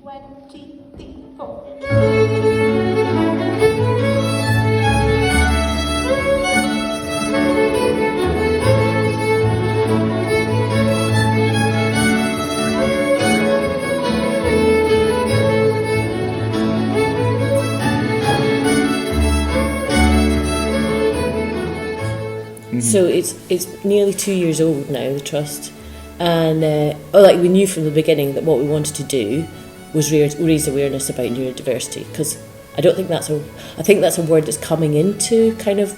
24. So it's nearly 2 years old now, the trust, and we knew from the beginning that what we wanted to do was raise awareness about neurodiversity, because I think that's a word that's coming into kind of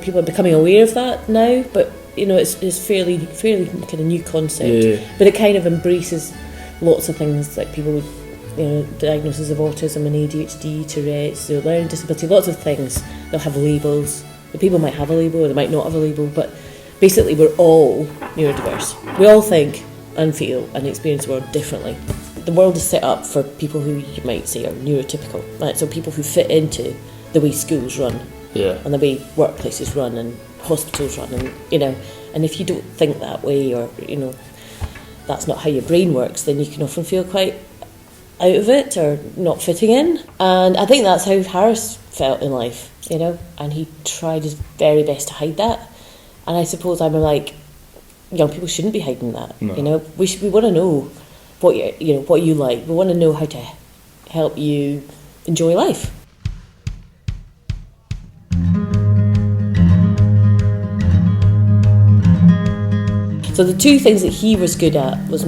people are becoming aware of that now, but it's fairly kind of new concept, but it kind of embraces lots of things like people with diagnoses of autism and ADHD, Tourette's, learning disability, lots of things. They'll have labels. The people might have a label or they might not have a label, but basically we're all neurodiverse. We all think and feel and experience the world differently. The world is set up for people who you might say are neurotypical, right? So people who fit into the way schools run, and the way workplaces run and hospitals run, and if you don't think that way, or that's not how your brain works, then you can often feel quite out of it or not fitting in. And I think that's how Harris felt in life, and he tried his very best to hide that. And I suppose I'm like, young people shouldn't be hiding that. No. We want to know what you like. We want to know how to help you enjoy life. So the two things that he was good at was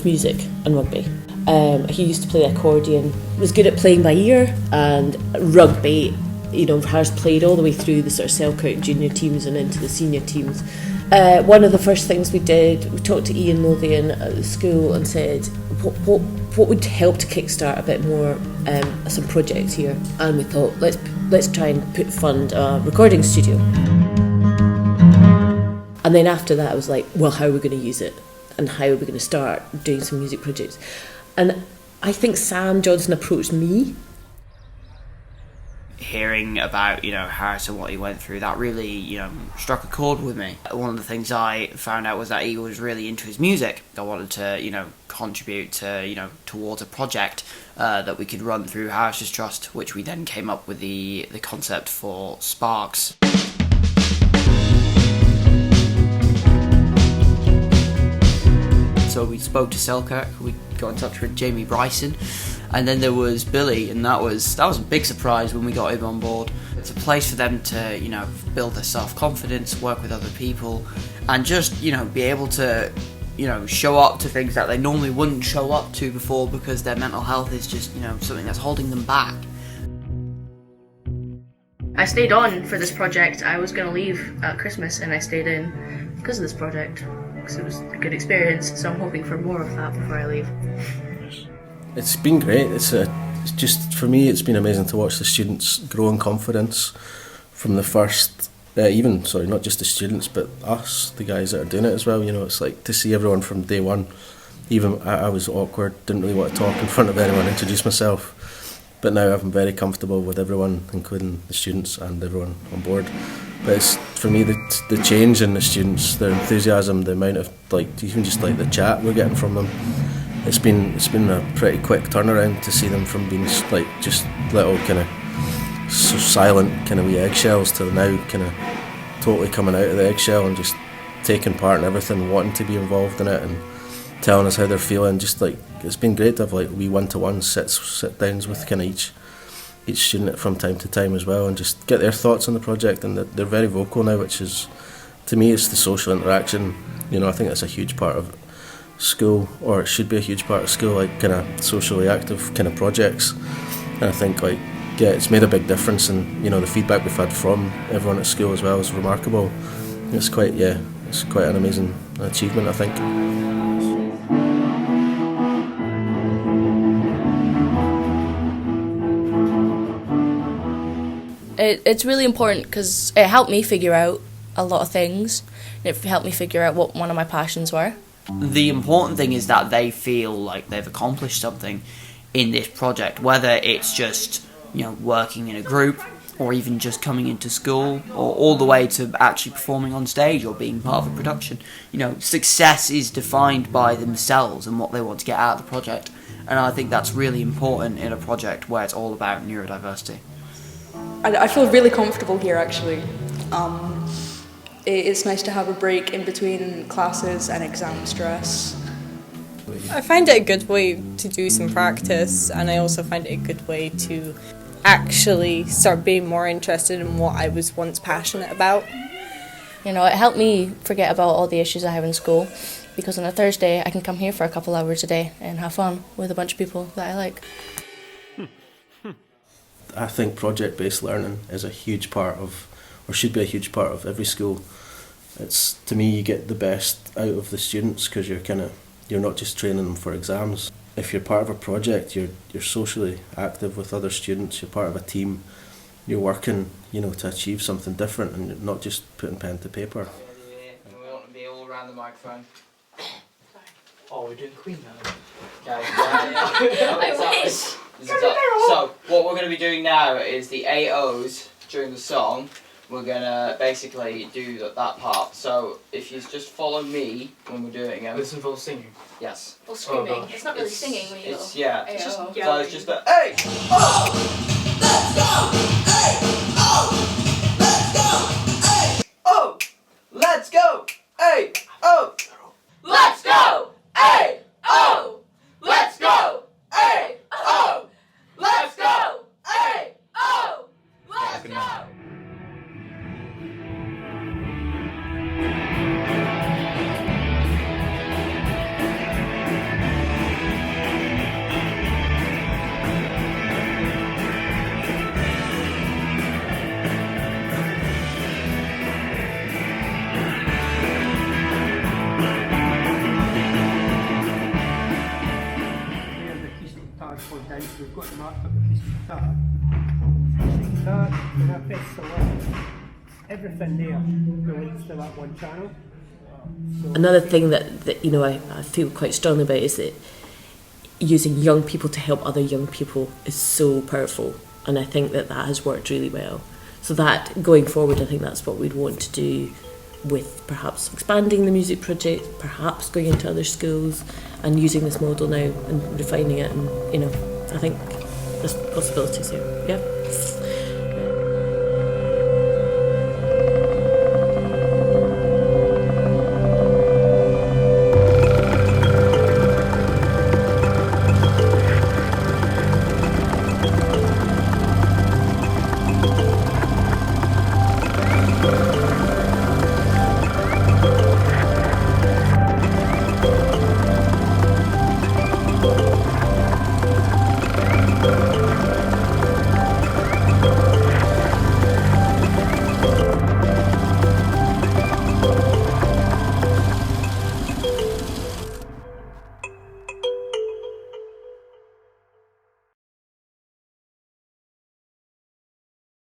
music and rugby. He used to play the accordion, was good at playing by ear, and rugby, Harris played all the way through the sort of Selkirk junior teams and into the senior teams. One of the first things we did, we talked to Ian Lothian at the school and said, what would help to kickstart a bit more some projects here? And we thought, let's try and fund a recording studio. And then after that, I was like, well, how are we going to use it? And how are we going to start doing some music projects? And I think Sam Johnson approached me. Hearing about, Harris and what he went through, that really, struck a chord with me. One of the things I found out was that he was really into his music. I wanted to, contribute to, towards a project that we could run through Harris's Trust, which we then came up with the concept for S.P.A.R.Ks. So we spoke to Selkirk, we got in touch with Jamie Bryson, and then there was Billy, and that was a big surprise when we got him on board. It's a place for them to, build their self-confidence, work with other people, and just, be able to, show up to things that they normally wouldn't show up to before because their mental health is just, something that's holding them back. I stayed on for this project. I was going to leave at Christmas, and I stayed in because of this project. Because it was a good experience, so I'm hoping for more of that before I leave. It's been great. It's just, for me, it's been amazing to watch the students grow in confidence from the first, not just the students, but us, the guys that are doing it as well. It's like to see everyone from day one. Even I was awkward, didn't really want to talk in front of anyone, introduce myself. But now I'm very comfortable with everyone, including the students and everyone on board. But it's, for me, the change in the students, their enthusiasm, the amount of, even just the chat we're getting from them, it's been a pretty quick turnaround to see them from being just little kind of silent kind of wee eggshells to now kind of totally coming out of the eggshell and just taking part in everything, wanting to be involved in it and telling us how they're feeling. Just it's been great to have wee one-to-one sit downs with kind of each student from time to time as well, and just get their thoughts on the project. And they're very vocal now, which is, to me, it's the social interaction. I think that's a huge part of school, or it should be a huge part of school, kind of socially active kind of projects. And I think it's made a big difference, and the feedback we've had from everyone at school as well is remarkable. It's quite an amazing achievement, I think. It's really important because it helped me figure out a lot of things. It helped me figure out what one of my passions were. The important thing is that they feel like they've accomplished something in this project, whether it's just, working in a group, or even just coming into school, or all the way to actually performing on stage or being part of a production. Success is defined by themselves and what they want to get out of the project. And I think that's really important in a project where it's all about neurodiversity. I feel really comfortable here, actually. It's nice to have a break in between classes and exam stress. I find it a good way to do some practice, and I also find it a good way to actually start being more interested in what I was once passionate about. You know, it helped me forget about all the issues I have in school, because on a Thursday I can come here for a couple hours a day and have fun with a bunch of people that I like. I think project-based learning is a huge part of, or should be a huge part of every school. It's, to me, you get the best out of the students because you're not just training them for exams. If you're part of a project, you're socially active with other students, you're part of a team, you're working, to achieve something different and not just putting pen to paper. We want to be all around the microphone. Oh, we're doing Queen now. Okay, I wish. So, what we're going to be doing now is the AOs during the song. We're going to basically do that part. So, if you just follow me when we're doing it. This involves singing. Yes. Or screaming. Oh, it's not really singing when you go. Yeah. It's just So it's just a hey! Oh! Let's go! Hey! Oh! Let's go! Hey! Oh! Let's go! Hey! Oh! Let's go! Hey! Oh! Let's go! Hey! Oh! Let's go! Hey! Oh! Let's go! Point down, so we've got the mark for the acoustic guitar. Acoustic guitar, when I press select, everything there relates to that one channel. So Another thing that I feel quite strongly about is that using young people to help other young people is so powerful, and I think that has worked really well. So that going forward, I think that's what we'd want to do with perhaps expanding the music project, perhaps going into other schools and using this model now and refining it, and I think there's possibilities here. Yeah.